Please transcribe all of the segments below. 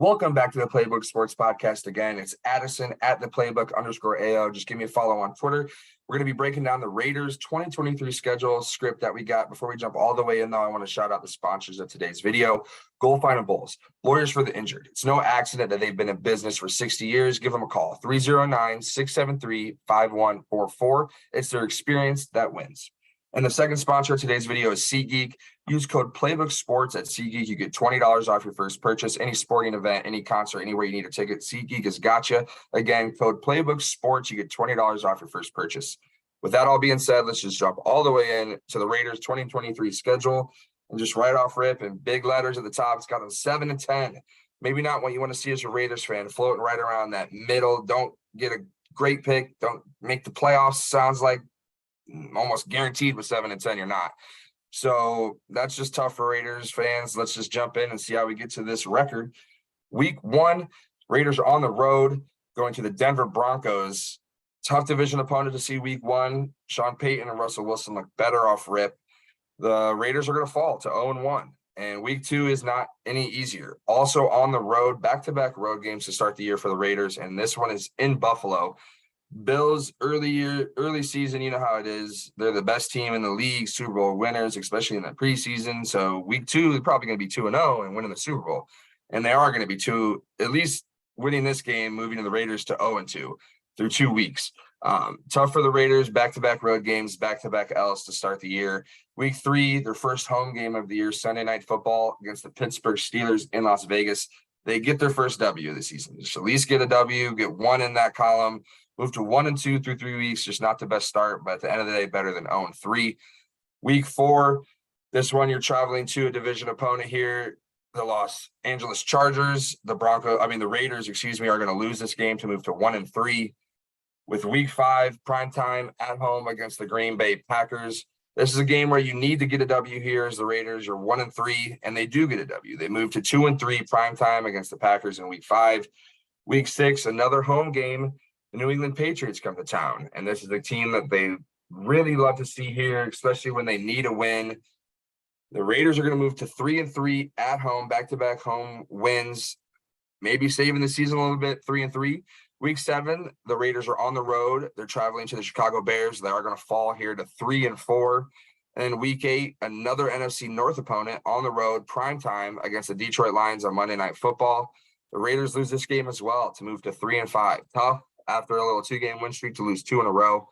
Welcome back to the Playbook Sports Podcast again. It's Addison at the Playbook_AO. Just give me a follow on Twitter. We're going to be breaking down the Raiders 2023 schedule script that we got. Before we jump all the way in, though, I want to shout out the sponsors of today's video. Gold Final Bulls, lawyers for the injured. It's no accident that they've been in business for 60 years. Give them a call, 309-673-5144. It's their experience that wins. And the second sponsor of today's video is SeatGeek. Use code PlaybookSports at SeatGeek. You get $20 off your first purchase. Any sporting event, any concert, anywhere you need a ticket, SeatGeek has got you. Again, code PlaybookSports. You get $20 off your first purchase. With that all being said, let's just jump all the way in to the Raiders 2023 schedule. And just right off rip in big letters at the top, it's got them 7-10. Maybe not what you want to see as a Raiders fan, floating right around that middle. Don't get a great pick. Don't make the playoffs. Sounds like almost guaranteed with 7-10 you're not. So that's just tough for Raiders fans. Let's just jump in and see how we get to this record. Week 1, Raiders are on the road going to the Denver Broncos. Tough division opponent to see week 1. Sean Payton and Russell Wilson look better off rip. The Raiders are going to fall to 0-1. And week 2 is not any easier. Also on the road, back-to-back road games to start the year for the Raiders. And this one is in Buffalo. Bills early season, you know how it is. They're the best team in the league, Super Bowl winners, especially in the preseason. So week 2, they're probably going to be 2-0 and winning the Super Bowl. And they are going to be at least winning this game, moving to the Raiders to 0-2 through 2 weeks. Tough for the Raiders, back-to-back road games, back-to-back L's to start the year. Week 3, their first home game of the year, Sunday Night Football against the Pittsburgh Steelers in Las Vegas. They get their first W of the season. Just at least get a W, get one in that column. Move to 1-2 through 3 weeks, just not the best start, but at the end of the day, better than 0-3. Week 4, this one you're traveling to a division opponent here, the Los Angeles Chargers. The Raiders, are going to lose this game to move to 1-3. With week 5, primetime at home against the Green Bay Packers. This is a game where you need to get a W here as the Raiders are 1-3, and they do get a W. They move to 2-3 primetime against the Packers in week 5. Week 6, another home game. The New England Patriots come to town, and this is a team that they really love to see here, especially when they need a win. The Raiders are going to move to 3-3 at home, back-to-back home wins, maybe saving the season a little bit, 3-3. Week 7, the Raiders are on the road. They're traveling to the Chicago Bears. They are going to fall here to 3-4. And then week 8, another NFC North opponent on the road, primetime against the Detroit Lions on Monday Night Football. The Raiders lose this game as well to move to 3-5. Tough after a little 2-game win streak to lose 2 in a row.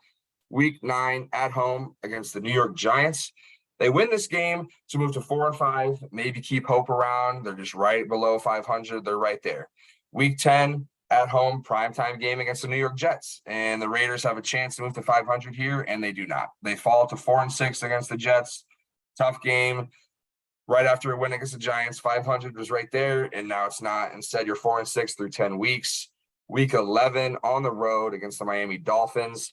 Week 9 at home against the New York Giants. They win this game to move to 4-5, maybe keep hope around. They're just right below 500. They're right there. Week 10 at home, primetime game against the New York Jets. And the Raiders have a chance to move to 500 here, and they do not. They fall to 4-6 against the Jets. Tough game. Right after a win against the Giants, 500 was right there, and now it's not. Instead, you're 4-6 through 10 weeks. Week 11 on the road against the Miami Dolphins.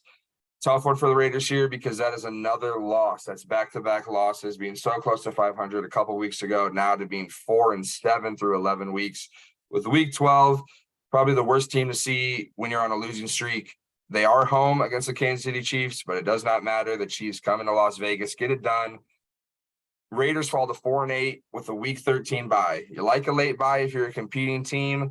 Tough one for the Raiders here because that is another loss. That's back-to-back losses, being so close to 500 a couple weeks ago, now to being 4-7 through 11 weeks. With week 12, probably the worst team to see when you're on a losing streak. They are home against the Kansas City Chiefs, but it does not matter. The Chiefs come into Las Vegas, get it done. Raiders fall to 4-8 with a week 13 bye. You like a late bye if you're a competing team.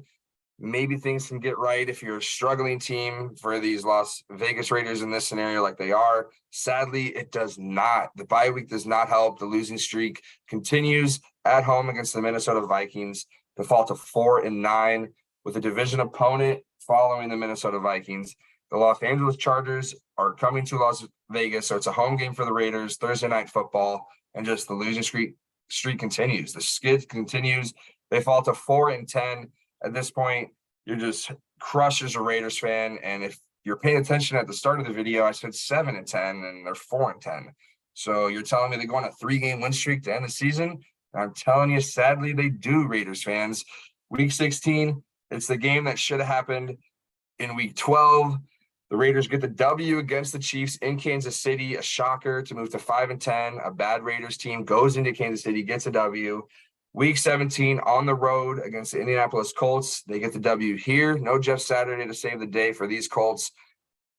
Maybe things can get right if you're a struggling team for these Las Vegas Raiders in this scenario like they are. Sadly, it does not. The bye week does not help. The losing streak continues at home against the Minnesota Vikings to fall to 4-9 with a division opponent following the Minnesota Vikings. The Los Angeles Chargers are coming to Las Vegas, so it's a home game for the Raiders, Thursday Night Football, and just the losing streak continues. The skid continues. They fall to 4-10. At this point, you're just crushed as a Raiders fan. And if you're paying attention at the start of the video, I said 7-10 and they're 4-10. So you're telling me they go on a 3-game win streak to end the season? And I'm telling you, sadly, they do, Raiders fans. Week 16, it's the game that should have happened in week 12. The Raiders get the W against the Chiefs in Kansas City, a shocker to move to 5-10. A bad Raiders team goes into Kansas City, gets a W. Week 17 on the road against the Indianapolis Colts. They get the W here. No Jeff Saturday to save the day for these Colts.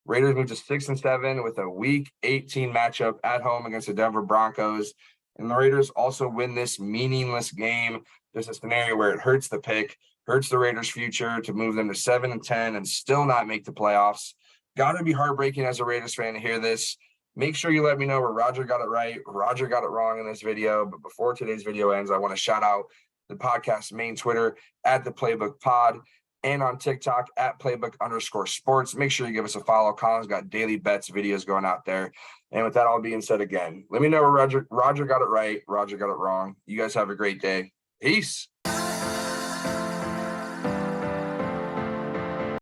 Raiders move to 6-7 with a week 18 matchup at home against the Denver Broncos. And the Raiders also win this meaningless game. There's a scenario where it hurts the pick. hurts the Raiders' future to move them to 7-10 and still not make the playoffs. Got to be heartbreaking as a Raiders fan to hear this. Make sure you let me know where Roger got it right, Roger got it wrong in this video. But before today's video ends, I want to shout out the podcast's main Twitter at the Playbook Pod and on TikTok at Playbook_sports. Make sure you give us a follow. Colin's got daily bets videos going out there. And with that all being said, again, let me know where Roger got it right, Roger got it wrong. You guys have a great day. Peace.